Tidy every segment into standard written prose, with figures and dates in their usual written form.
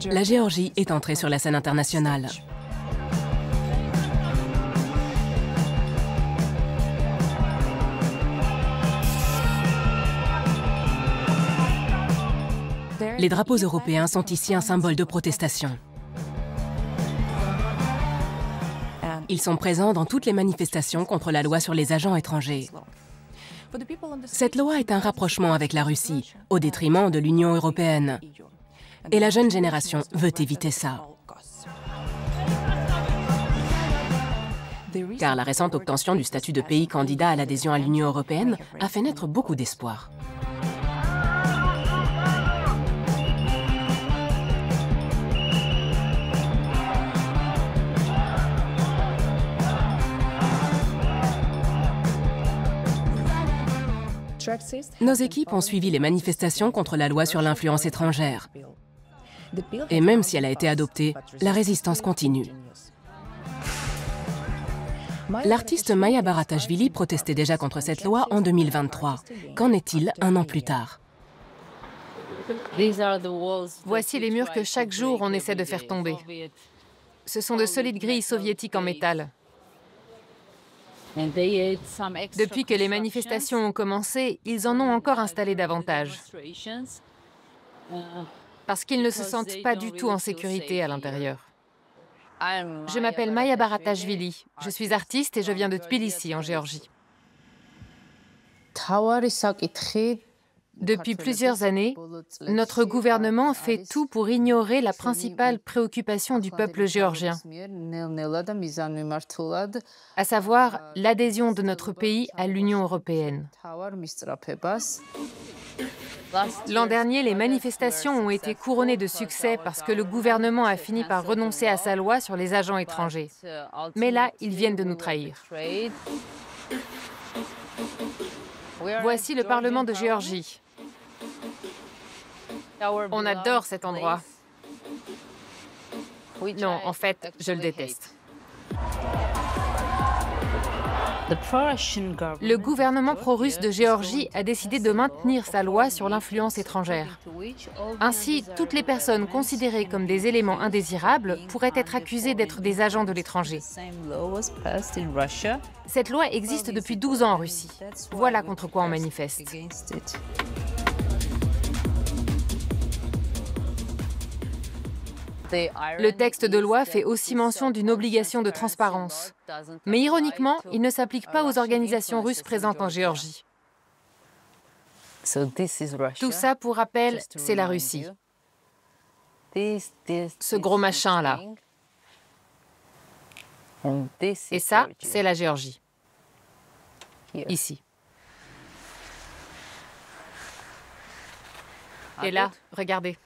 La Géorgie est entrée sur la scène internationale. Les drapeaux européens sont ici un symbole de protestation. Ils sont présents dans toutes les manifestations contre la loi sur les agents étrangers. Cette loi est un rapprochement avec la Russie, au détriment de l'Union européenne. Et la jeune génération veut éviter ça. Car la récente obtention du statut de pays candidat à l'adhésion à l'Union européenne a fait naître beaucoup d'espoir. Nos équipes ont suivi les manifestations contre la loi sur l'influence étrangère. Et même si elle a été adoptée, la résistance continue. L'artiste Maya Baratashvili protestait déjà contre cette loi en 2023. Qu'en est-il un an plus tard? Voici les murs que chaque jour on essaie de faire tomber. Ce sont de solides grilles soviétiques en métal. Depuis que les manifestations ont commencé, ils en ont encore installé davantage. Parce qu'ils ne se sentent pas du tout en sécurité à l'intérieur. Je m'appelle Maya Baratashvili. Je suis artiste et je viens de Tbilissi, en Géorgie. Depuis plusieurs années, notre gouvernement fait tout pour ignorer la principale préoccupation du peuple géorgien, à savoir l'adhésion de notre pays à l'Union européenne. L'an dernier, les manifestations ont été couronnées de succès parce que le gouvernement a fini par renoncer à sa loi sur les agents étrangers. Mais là, ils viennent de nous trahir. Voici le Parlement de Géorgie. On adore cet endroit. Non, en fait, je le déteste. Le gouvernement pro-russe de Géorgie a décidé de maintenir sa loi sur l'influence étrangère. Ainsi, toutes les personnes considérées comme des éléments indésirables pourraient être accusées d'être des agents de l'étranger. Cette loi existe depuis 12 ans en Russie. Voilà contre quoi on manifeste. Le texte de loi fait aussi mention d'une obligation de transparence. Mais ironiquement, il ne s'applique pas aux organisations russes présentes en Géorgie. Tout ça, pour rappel, c'est la Russie. Ce gros machin-là. Et ça, c'est la Géorgie. Ici. Et là, regardez.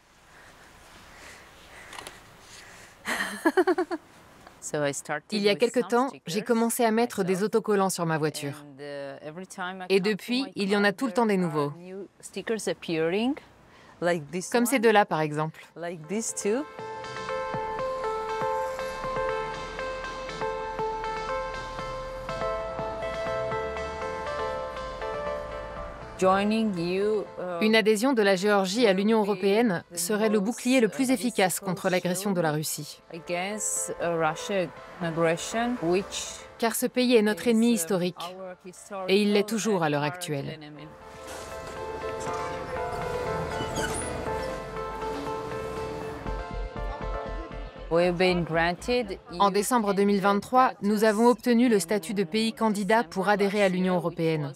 Il y a quelque temps, j'ai commencé à mettre des autocollants sur ma voiture. Et depuis, il y en a tout le temps des nouveaux. Comme ces deux-là, par exemple. Une adhésion de la Géorgie à l'Union européenne serait le bouclier le plus efficace contre l'agression de la Russie. Car ce pays est notre ennemi historique, et il l'est toujours à l'heure actuelle. En décembre 2023, nous avons obtenu le statut de pays candidat pour adhérer à l'Union européenne.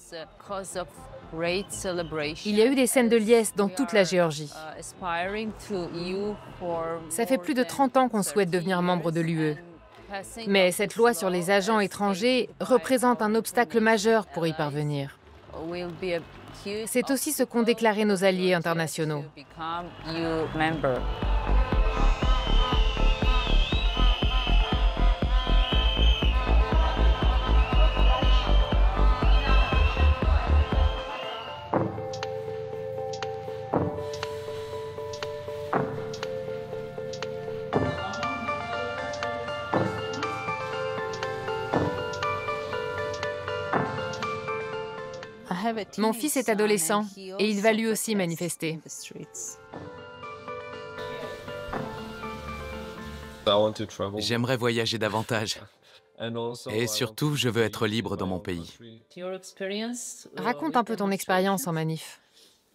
Il y a eu des scènes de liesse dans toute la Géorgie. Ça fait plus de 30 ans qu'on souhaite devenir membre de l'UE. Mais cette loi sur les agents étrangers représente un obstacle majeur pour y parvenir. C'est aussi ce qu'ont déclaré nos alliés internationaux. Mon fils est adolescent et il va lui aussi manifester. J'aimerais voyager davantage. Et surtout, je veux être libre dans mon pays. Raconte un peu ton expérience en manif.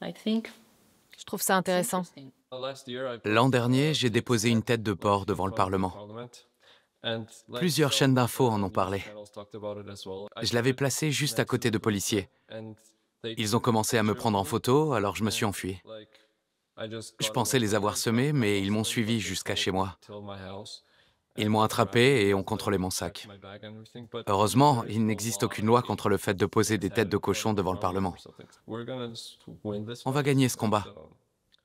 Je trouve ça intéressant. L'an dernier, j'ai déposé une tête de porc devant le Parlement. Plusieurs chaînes d'infos en ont parlé. Je l'avais placé juste à côté de policiers. Ils ont commencé à me prendre en photo, alors je me suis enfui. Je pensais les avoir semés, mais ils m'ont suivi jusqu'à chez moi. Ils m'ont attrapé et ont contrôlé mon sac. Heureusement, il n'existe aucune loi contre le fait de poser des têtes de cochon devant le Parlement. On va gagner ce combat.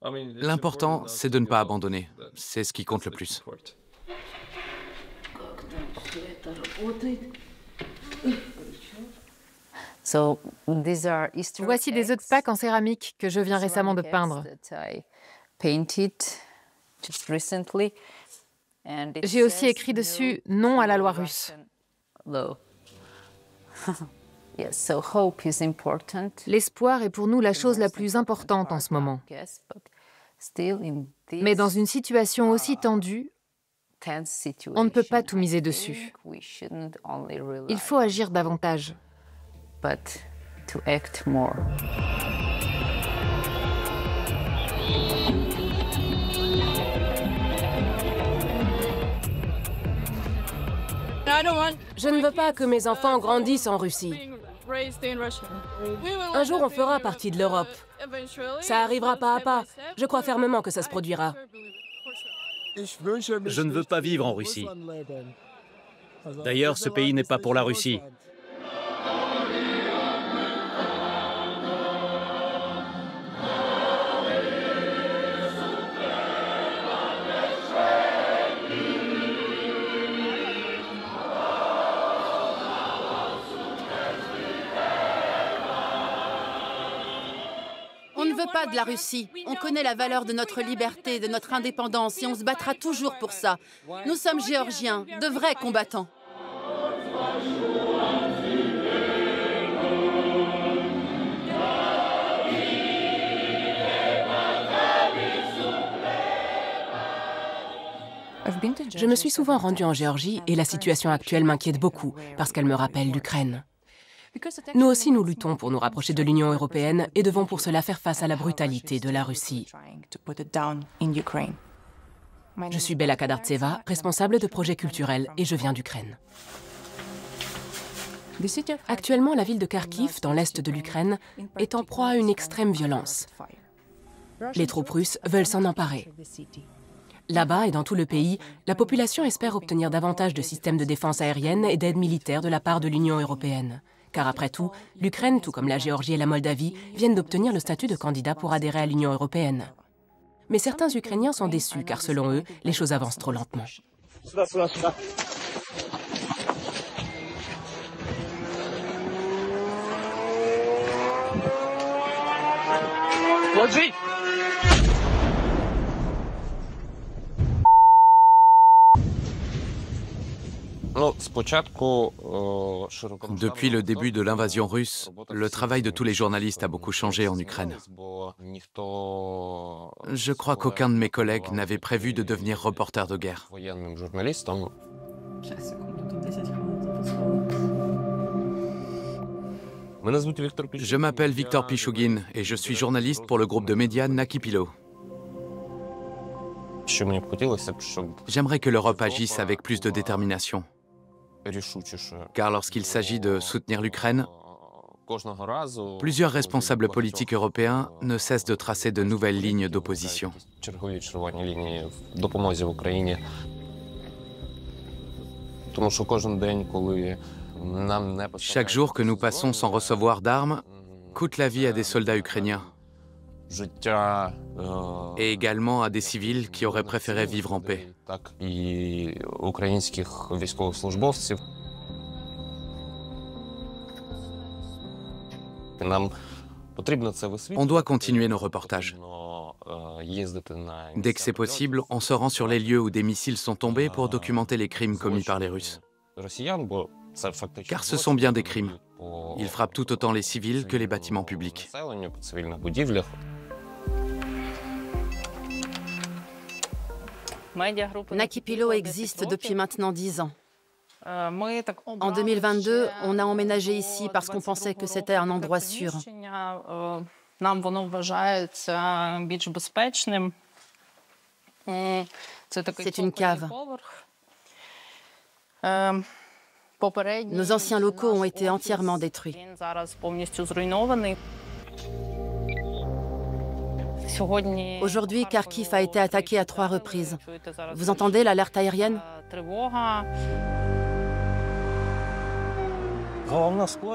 L'important, c'est de ne pas abandonner. C'est ce qui compte le plus. Voici des œufs de Pâques en céramique que je viens récemment de peindre. J'ai aussi écrit dessus « Non à la loi russe ». L'espoir est pour nous la chose la plus importante en ce moment. Mais dans une situation aussi tendue, on ne peut pas tout miser dessus. Il faut agir davantage. Je ne veux pas que mes enfants grandissent en Russie. Un jour, on fera partie de l'Europe. Ça arrivera pas à pas. Je crois fermement que ça se produira. Je ne veux pas vivre en Russie. D'ailleurs, ce pays n'est pas pour la Russie. On ne veut pas de la Russie. On connaît la valeur de notre liberté, de notre indépendance, et on se battra toujours pour ça. Nous sommes Géorgiens, de vrais combattants. Je me suis souvent rendue en Géorgie et la situation actuelle m'inquiète beaucoup parce qu'elle me rappelle l'Ukraine. Nous aussi, nous luttons pour nous rapprocher de l'Union européenne et devons pour cela faire face à la brutalité de la Russie. Je suis Bella Kadartseva, responsable de projets culturels et je viens d'Ukraine. Actuellement, la ville de Kharkiv, dans l'est de l'Ukraine, est en proie à une extrême violence. Les troupes russes veulent s'en emparer. Là-bas et dans tout le pays, la population espère obtenir davantage de systèmes de défense aérienne et d'aide militaire de la part de l'Union européenne. Car après tout, l'Ukraine, tout comme la Géorgie et la Moldavie, viennent d'obtenir le statut de candidat pour adhérer à l'Union européenne. Mais certains Ukrainiens sont déçus car selon eux, les choses avancent trop lentement. Depuis le début de l'invasion russe, le travail de tous les journalistes a beaucoup changé en Ukraine. Je crois qu'aucun de mes collègues n'avait prévu de devenir reporter de guerre. Je m'appelle Victor Pichougin et je suis journaliste pour le groupe de médias Nakipilo. J'aimerais que l'Europe agisse avec plus de détermination. Car lorsqu'il s'agit de soutenir l'Ukraine, plusieurs responsables politiques européens ne cessent de tracer de nouvelles lignes d'opposition. Chaque jour que nous passons sans recevoir d'armes coûte la vie à des soldats ukrainiens et également à des civils qui auraient préféré vivre en paix. On doit continuer nos reportages. Dès que c'est possible, on se rend sur les lieux où des missiles sont tombés pour documenter les crimes commis par les Russes. Car ce sont bien des crimes. Ils frappent tout autant les civils que les bâtiments publics. Nakipilo existe depuis maintenant 10 ans. En 2022, on a emménagé ici parce qu'on pensait que c'était un endroit sûr. C'est une cave. Nos anciens locaux ont été entièrement détruits. Aujourd'hui, Kharkiv a été attaqué à 3 reprises. Vous entendez l'alerte aérienne?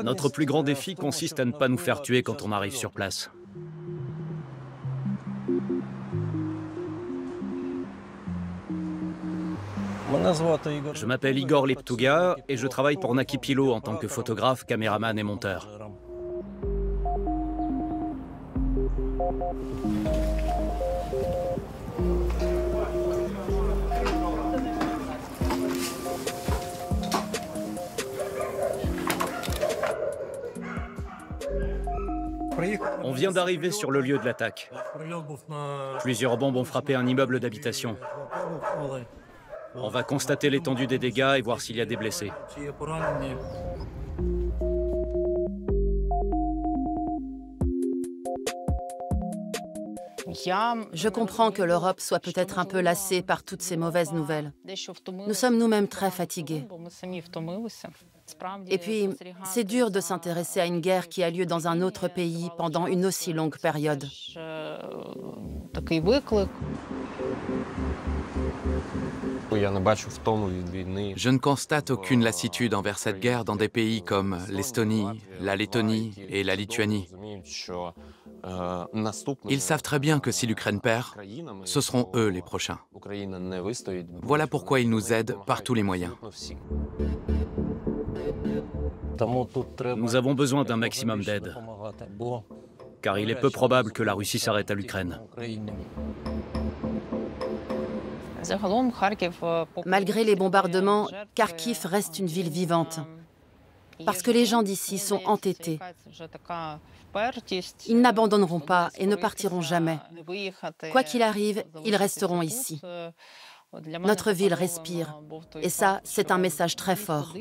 Notre plus grand défi consiste à ne pas nous faire tuer quand on arrive sur place. Je m'appelle Igor Leptuga et je travaille pour Nakipilo en tant que photographe, caméraman et monteur. On vient d'arriver sur le lieu de l'attaque. Plusieurs bombes ont frappé un immeuble d'habitation. On va constater l'étendue des dégâts et voir s'il y a des blessés. Je comprends que l'Europe soit peut-être un peu lassée par toutes ces mauvaises nouvelles. Nous sommes nous-mêmes très fatigués. Et puis, c'est dur de s'intéresser à une guerre qui a lieu dans un autre pays pendant une aussi longue période. Je ne constate aucune lassitude envers cette guerre dans des pays comme l'Estonie, la Lettonie et la Lituanie. Ils savent très bien que si l'Ukraine perd, ce seront eux les prochains. Voilà pourquoi ils nous aident par tous les moyens. Nous avons besoin d'un maximum d'aide, car il est peu probable que la Russie s'arrête à l'Ukraine. Malgré les bombardements, Kharkiv reste une ville vivante. Parce que les gens d'ici sont entêtés. Ils n'abandonneront pas et ne partiront jamais. Quoi qu'il arrive, ils resteront ici. Notre ville respire. Et ça, c'est un message très fort.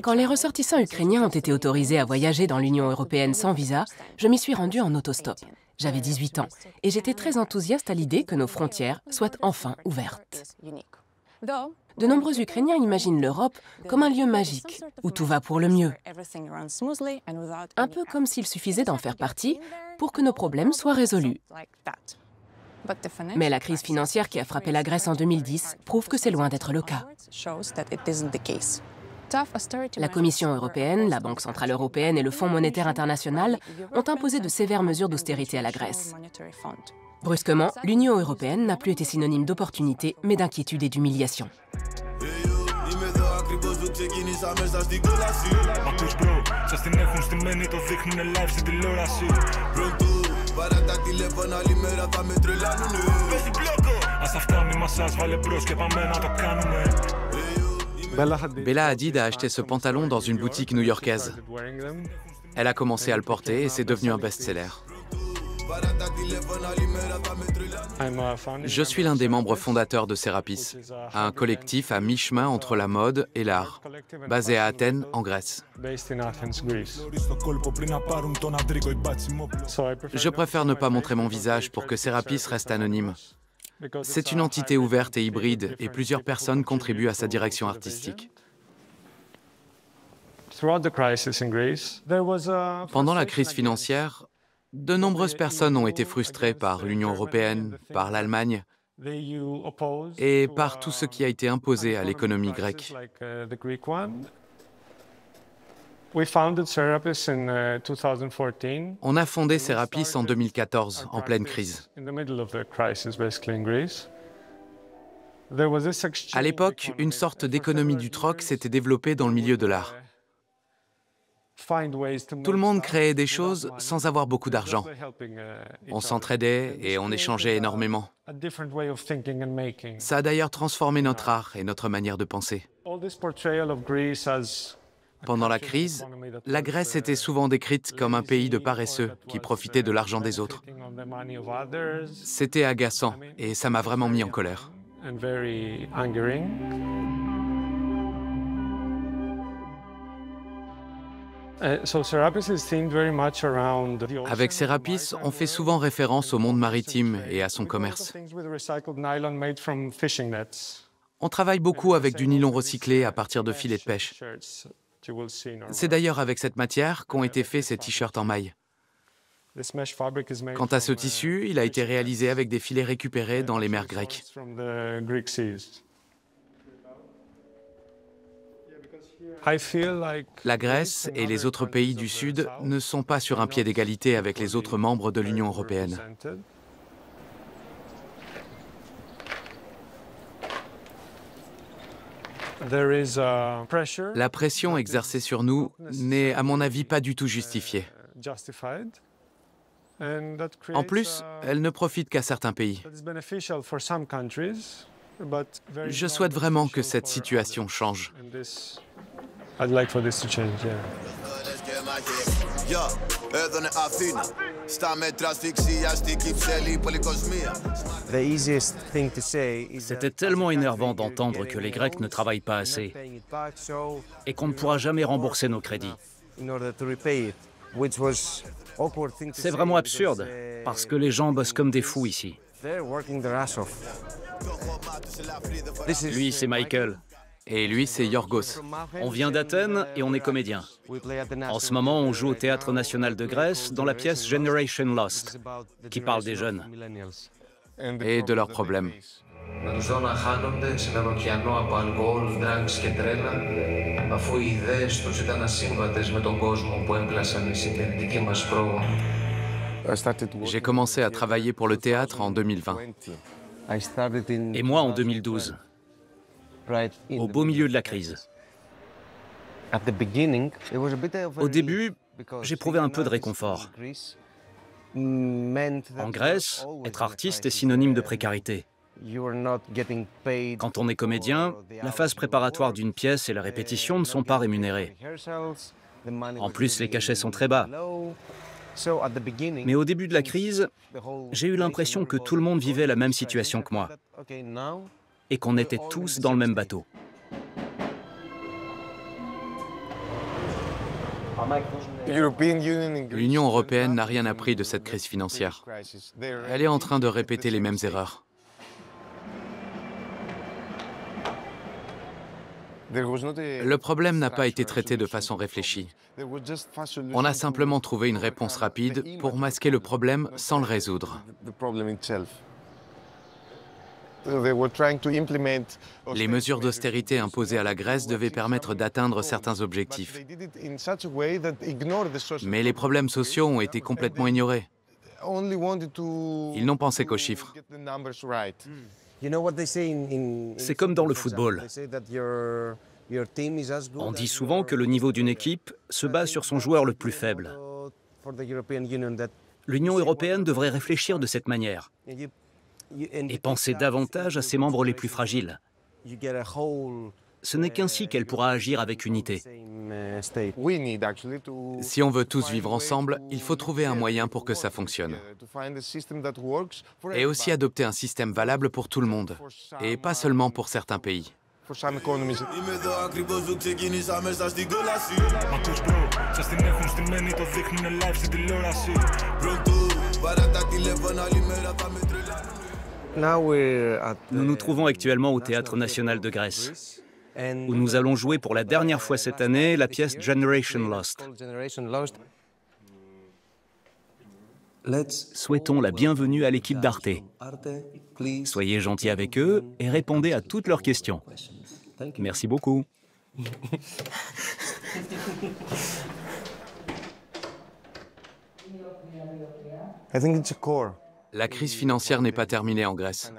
Quand les ressortissants ukrainiens ont été autorisés à voyager dans l'Union européenne sans visa, je m'y suis rendue en autostop. J'avais 18 ans et j'étais très enthousiaste à l'idée que nos frontières soient enfin ouvertes. De nombreux Ukrainiens imaginent l'Europe comme un lieu magique, où tout va pour le mieux. Un peu comme s'il suffisait d'en faire partie pour que nos problèmes soient résolus. Mais la crise financière qui a frappé la Grèce en 2010 prouve que c'est loin d'être le cas. La Commission européenne, la Banque centrale européenne et le Fonds monétaire international ont imposé de sévères mesures d'austérité à la Grèce. Brusquement, l'Union européenne n'a plus été synonyme d'opportunité, mais d'inquiétude et d'humiliation. Bella Hadid a acheté ce pantalon dans une boutique new-yorkaise. Elle a commencé à le porter et c'est devenu un best-seller. Je suis l'un des membres fondateurs de Serapis, un collectif à mi-chemin entre la mode et l'art, basé à Athènes, en Grèce. Je préfère ne pas montrer mon visage pour que Serapis reste anonyme. C'est une entité ouverte et hybride et plusieurs personnes contribuent à sa direction artistique. Pendant la crise financière, de nombreuses personnes ont été frustrées par l'Union européenne, par l'Allemagne et par tout ce qui a été imposé à l'économie grecque. On a fondé Serapis en 2014, en pleine crise. À l'époque, une sorte d'économie du troc s'était développée dans le milieu de l'art. Tout le monde créait des choses sans avoir beaucoup d'argent. On s'entraidait et on échangeait énormément. Ça a d'ailleurs transformé notre art et notre manière de penser. Pendant la crise, la Grèce était souvent décrite comme un pays de paresseux qui profitait de l'argent des autres. C'était agaçant et ça m'a vraiment mis en colère. Avec Serapis, on fait souvent référence au monde maritime et à son commerce. On travaille beaucoup avec du nylon recyclé à partir de filets de pêche. C'est d'ailleurs avec cette matière qu'ont été faits ces t-shirts en maille. Quant à ce tissu, il a été réalisé avec des filets récupérés dans les mers grecques. La Grèce et les autres pays du Sud ne sont pas sur un pied d'égalité avec les autres membres de l'Union européenne. La pression exercée sur nous n'est, à mon avis, pas du tout justifiée. En plus, elle ne profite qu'à certains pays. Je souhaite vraiment que cette situation change. C'était tellement énervant d'entendre que les Grecs ne travaillent pas assez et qu'on ne pourra jamais rembourser nos crédits. C'est vraiment absurde, parce que les gens bossent comme des fous ici. Lui, c'est Michael. Et lui, c'est Yorgos. On vient d'Athènes et on est comédien. En ce moment, on joue au Théâtre national de Grèce dans la pièce Generation Lost, qui parle des jeunes. Et de leurs problèmes. J'ai commencé à travailler pour le théâtre en 2020. Et moi en 2012, au beau milieu de la crise. Au début, j'éprouvais un peu de réconfort. En Grèce, être artiste est synonyme de précarité. Quand on est comédien, la phase préparatoire d'une pièce et la répétition ne sont pas rémunérées. En plus, les cachets sont très bas. Mais au début de la crise, j'ai eu l'impression que tout le monde vivait la même situation que moi et qu'on était tous dans le même bateau. L'Union européenne n'a rien appris de cette crise financière. Elle est en train de répéter les mêmes erreurs. Le problème n'a pas été traité de façon réfléchie. On a simplement trouvé une réponse rapide pour masquer le problème sans le résoudre. Les mesures d'austérité imposées à la Grèce devaient permettre d'atteindre certains objectifs. Mais les problèmes sociaux ont été complètement ignorés. Ils n'ont pensé qu'aux chiffres. C'est comme dans le football. On dit souvent que le niveau d'une équipe se base sur son joueur le plus faible. L'Union européenne devrait réfléchir de cette manière et penser davantage à ses membres les plus fragiles. Ce n'est qu'ainsi qu'elle pourra agir avec unité. Si on veut tous vivre ensemble, il faut trouver un moyen pour que ça fonctionne. Et aussi adopter un système valable pour tout le monde, et pas seulement pour certains pays. Nous nous trouvons actuellement au Théâtre national de Grèce, où nous allons jouer pour la dernière fois cette année la pièce Generation Lost. Souhaitons la bienvenue à l'équipe d'Arte. Soyez gentils avec eux et répondez à toutes leurs questions. Merci beaucoup. La crise financière n'est pas terminée en Grèce,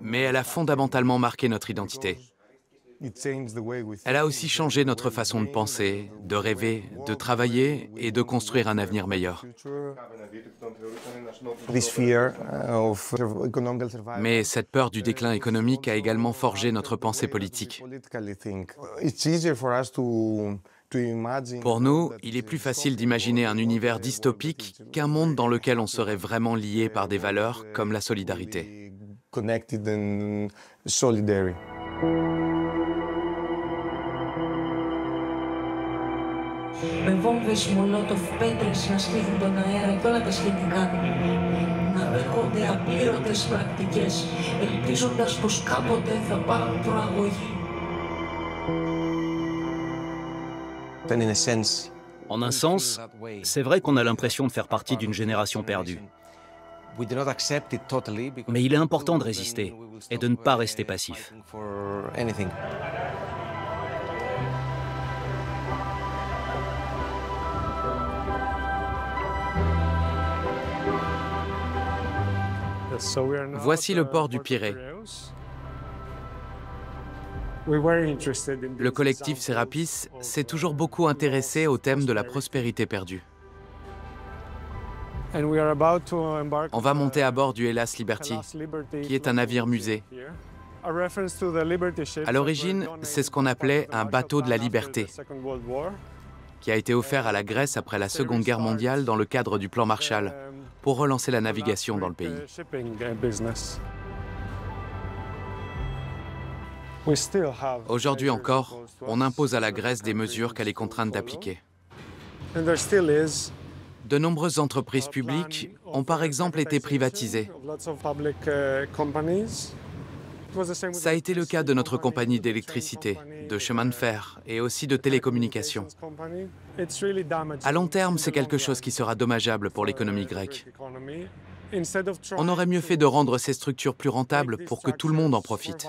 mais elle a fondamentalement marqué notre identité. Elle a aussi changé notre façon de penser, de rêver, de travailler et de construire un avenir meilleur. Mais cette peur du déclin économique a également forgé notre pensée politique. Pour nous, il est plus facile d'imaginer un univers dystopique qu'un monde dans lequel on serait vraiment lié par des valeurs comme la solidarité. Με βόμβες μολότοφ, πέτρες να στρίβουν τον αέρα και όλα τα σχετικά. Να δέχονται απλήρωτες πρακτικές, ελπίζοντας πως κάποτε θα πάρουν προαγωγή. En un sens, c'est vrai qu'on a l'impression de faire partie d'une génération perdue. Mais il est important de résister et de ne pas rester passif. Voici le port du Pirée. Le collectif Serapis s'est toujours beaucoup intéressé au thème de la prospérité perdue. On va monter à bord du Hellas Liberty, qui est un navire-musée. À l'origine, c'est ce qu'on appelait un bateau de la liberté, qui a été offert à la Grèce après la Seconde Guerre mondiale dans le cadre du plan Marshall, pour relancer la navigation dans le pays. Aujourd'hui encore, on impose à la Grèce des mesures qu'elle est contrainte d'appliquer. De nombreuses entreprises publiques ont par exemple été privatisées. Ça a été le cas de notre compagnie d'électricité, de chemin de fer et aussi de télécommunications. À long terme, c'est quelque chose qui sera dommageable pour l'économie grecque. On aurait mieux fait de rendre ces structures plus rentables pour que tout le monde en profite.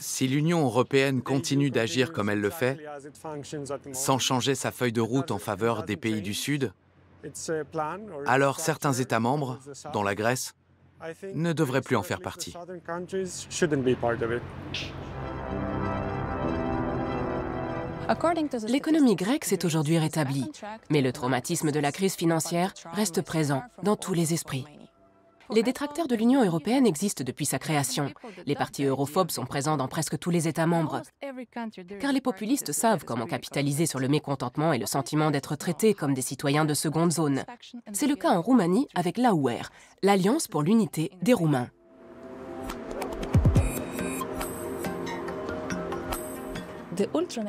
Si l'Union européenne continue d'agir comme elle le fait, sans changer sa feuille de route en faveur des pays du Sud, alors certains États membres, dont la Grèce, ne devraient plus en faire partie. L'économie grecque s'est aujourd'hui rétablie, mais le traumatisme de la crise financière reste présent dans tous les esprits. Les détracteurs de l'Union européenne existent depuis sa création. Les partis europhobes sont présents dans presque tous les États membres. Car les populistes savent comment capitaliser sur le mécontentement et le sentiment d'être traités comme des citoyens de seconde zone. C'est le cas en Roumanie avec l'AUR, l'Alliance pour l'unité des Roumains.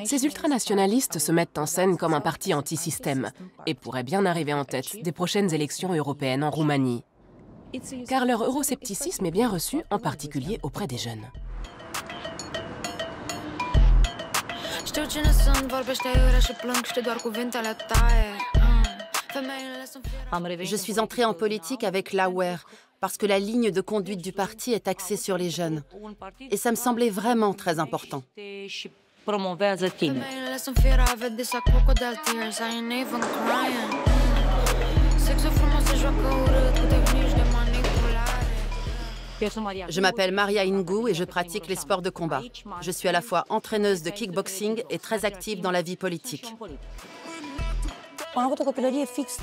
Ces ultranationalistes se mettent en scène comme un parti anti-système et pourraient bien arriver en tête des prochaines élections européennes en Roumanie. Car leur euroscepticisme est bien reçu, en particulier auprès des jeunes. Je suis entrée en politique avec l'AUR parce que la ligne de conduite du parti est axée sur les jeunes. Et ça me semblait vraiment très important. Je m'appelle Maria Ingou et je pratique les sports de combat. Je suis à la fois entraîneuse de kickboxing et très active dans la vie politique.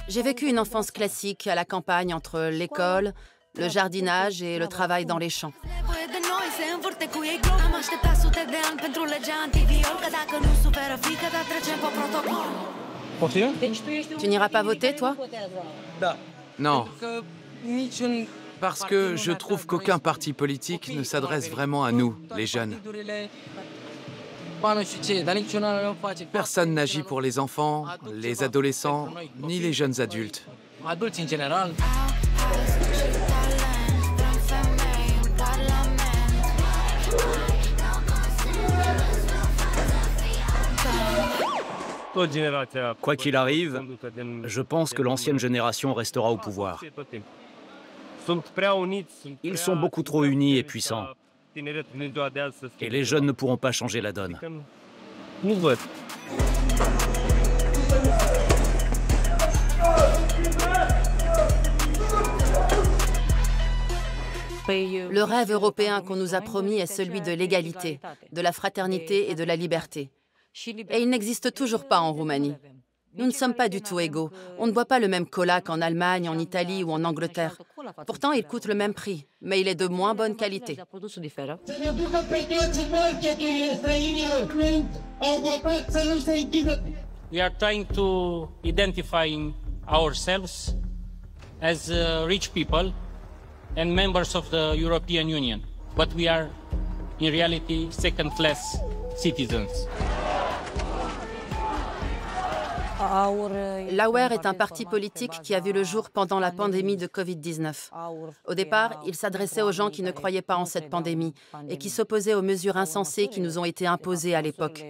J'ai vécu une enfance classique à la campagne entre l'école, le jardinage et le travail dans les champs. Tu n'iras pas voter, toi? Non. Parce que je trouve qu'aucun parti politique ne s'adresse vraiment à nous, les jeunes. Personne n'agit pour les enfants, les adolescents, ni les jeunes adultes. Quoi qu'il arrive, je pense que l'ancienne génération restera au pouvoir. Ils sont beaucoup trop unis et puissants. Et les jeunes ne pourront pas changer la donne. Le rêve européen qu'on nous a promis est celui de l'égalité, de la fraternité et de la liberté. Et il n'existe toujours pas en Roumanie. Nous ne sommes pas du tout égaux. On ne boit pas le même cola qu'en Allemagne, en Italie ou en Angleterre. Pourtant, il coûte le même prix, mais il est de moins bonne qualité. We are trying to identify ourselves as rich people and members of the European Union, but we are in reality second-class citizens. L'AWER est un parti politique qui a vu le jour pendant la pandémie de Covid-19. Au départ, il s'adressait aux gens qui ne croyaient pas en cette pandémie et qui s'opposaient aux mesures insensées qui nous ont été imposées à l'époque.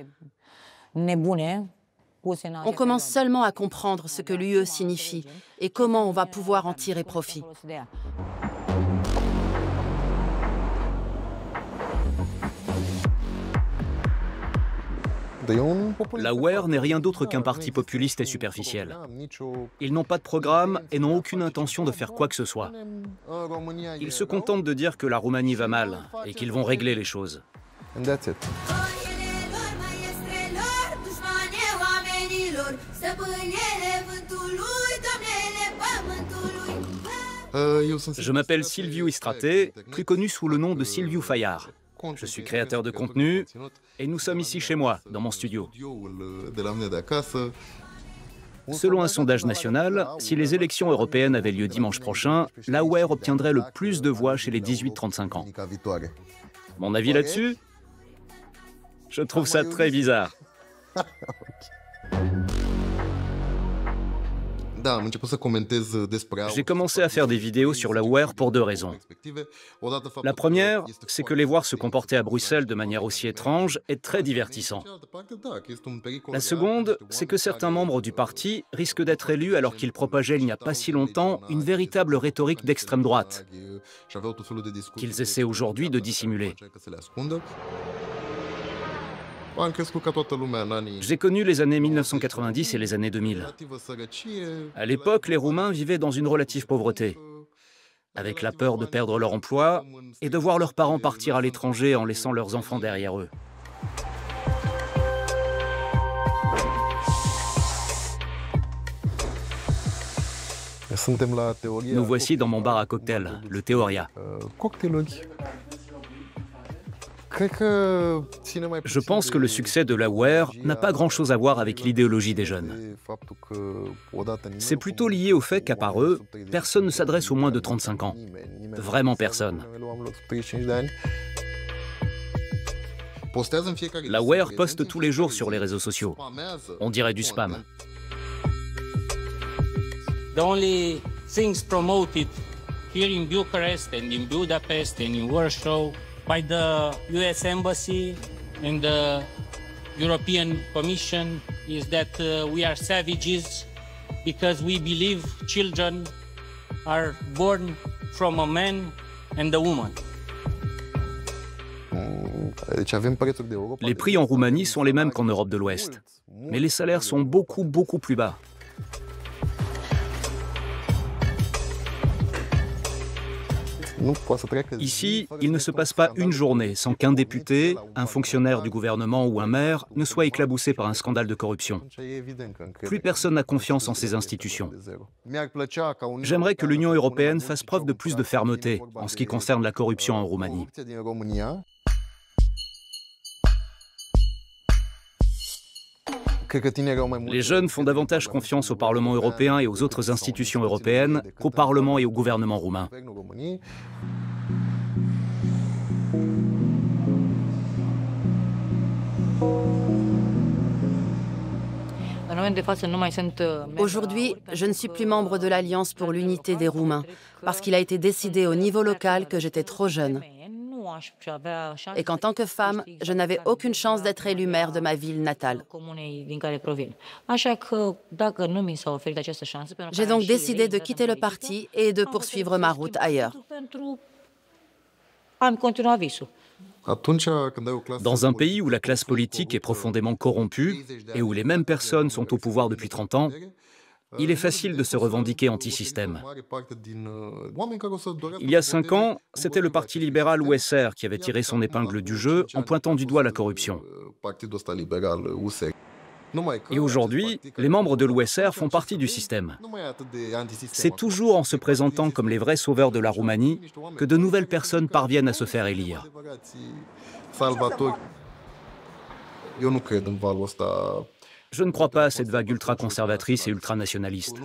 On commence seulement à comprendre ce que l'UE signifie et comment on va pouvoir en tirer profit. L'AWER n'est rien d'autre qu'un parti populiste et superficiel. Ils n'ont pas de programme et n'ont aucune intention de faire quoi que ce soit. Ils se contentent de dire que la Roumanie va mal et qu'ils vont régler les choses. Je m'appelle Silviu Istrate, plus connu sous le nom de Silviu Fayard. Je suis créateur de contenu et nous sommes ici chez moi, dans mon studio. Selon un sondage national, si les élections européennes avaient lieu dimanche prochain, l'AWER obtiendrait le plus de voix chez les 18-35 ans. Mon avis là-dessus? Je trouve ça très bizarre. J'ai commencé à faire des vidéos sur l'AWER pour deux raisons. La première, c'est que les voir se comporter à Bruxelles de manière aussi étrange est très divertissant. La seconde, c'est que certains membres du parti risquent d'être élus alors qu'ils propageaient il n'y a pas si longtemps une véritable rhétorique d'extrême droite, qu'ils essaient aujourd'hui de dissimuler. J'ai connu les années 1990 et les années 2000. À l'époque, les Roumains vivaient dans une relative pauvreté, avec la peur de perdre leur emploi et de voir leurs parents partir à l'étranger en laissant leurs enfants derrière eux. Nous voici dans mon bar à cocktail, le Teoria. Je pense que le succès de l'AWER n'a pas grand-chose à voir avec l'idéologie des jeunes. C'est plutôt lié au fait qu'à part eux, personne ne s'adresse aux moins de 35 ans. Vraiment personne. L'AWER poste tous les jours sur les réseaux sociaux. On dirait du spam. The only things promoted here in Bucharest and in Budapest and in Warsaw by the US Embassy and the European Commission is that we are savages because we believe children are born from a man and a woman. Les prix en Roumanie sont les mêmes qu'en Europe de l'Ouest, mais les salaires sont beaucoup plus bas. Ici, il ne se passe pas une journée sans qu'un député, un fonctionnaire du gouvernement ou un maire ne soit éclaboussé par un scandale de corruption. Plus personne n'a confiance en ces institutions. J'aimerais que l'Union européenne fasse preuve de plus de fermeté en ce qui concerne la corruption en Roumanie. Les jeunes font davantage confiance au Parlement européen et aux autres institutions européennes qu'au Parlement et au gouvernement roumain. Aujourd'hui, je ne suis plus membre de l'Alliance pour l'unité des Roumains, parce qu'il a été décidé au niveau local que j'étais trop jeune. Et qu'en tant que femme, je n'avais aucune chance d'être élue maire de ma ville natale. J'ai donc décidé de quitter le parti et de poursuivre ma route ailleurs. Dans un pays où la classe politique est profondément corrompue et où les mêmes personnes sont au pouvoir depuis 30 ans, il est facile de se revendiquer anti-système. Il y a 5 ans, c'était le Parti libéral USR qui avait tiré son épingle du jeu en pointant du doigt la corruption. Et aujourd'hui, les membres de l'USR font partie du système. C'est toujours en se présentant comme les vrais sauveurs de la Roumanie que de nouvelles personnes parviennent à se faire élire. Je ne crois pas à cette vague ultra-conservatrice et ultranationaliste.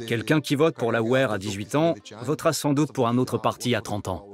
Quelqu'un qui vote pour la UER à 18 ans votera sans doute pour un autre parti à 30 ans.